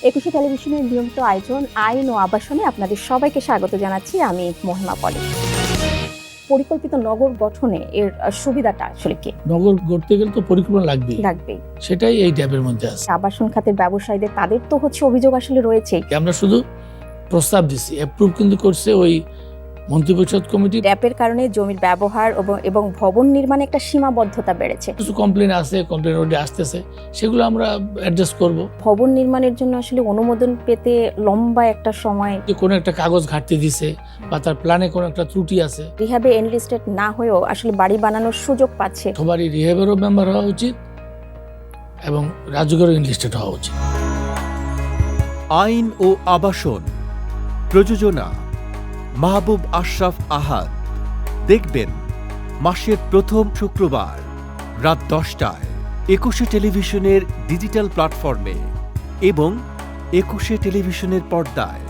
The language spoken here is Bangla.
একুশে টেলিভিশনের নিয়মিত আয়োজন আইন ও আবাসনে আপনাদের সবাইকে স্বাগত জানাচ্ছি। আমি মহিমা পলি। পরিকল্পিত নগর গঠনে এর সুবিধাটা আসলে কি? নগর গড়তে গেলে তো পরিকল্পনা লাগবেই, সেটাই এই ট্যাবের মধ্যে আছে। আবাসন খাতের ব্যবসায়ীদের তাদের তো অভিযোগ আসলে রয়েছে। আমরা শুধু প্রস্তাব দিছি, অ্যাপ্রুভ কিন্তু করছে ওই মন্ত্রিপরিষদ কমিটি। ট্যাপের কারণে জমির ব্যবহার এবং ভবন নির্মাণে একটা সীমাবদ্ধতা বেড়েছে। কিছু কমপ্লেন আছে, কমপ্লেন ওডে আসতেছে, সেগুলো আমরা অ্যাডজাস্ট করব। ভবন নির্মাণের জন্য আসলে অনুমোদন পেতে লম্বা একটা সময়, যে কোনো একটা কাগজ ঘাটতি দিছে বা তার প্ল্যানে কোনো একটা ত্রুটি আছে, রিহ্যাবে এনলিস্টেড না হয়েও আসলে বাড়ি বানানোর সুযোগ পাচ্ছে। সবারই রিহ্যাবেরও মেম্বার হওয়া উচিত এবং রাজুকেরও এনলিস্টেড হওয়া উচিত। আইন ও আবাসন প্রযোজনা মাহবুব আশরাফ আহাদ। দেখবেন মাসের প্রথম শুক্রবার রাত 10টায় একুশে টেলিভিশনের ডিজিটাল প্ল্যাটফর্মে এবং একুশে টেলিভিশনের পর্দায়।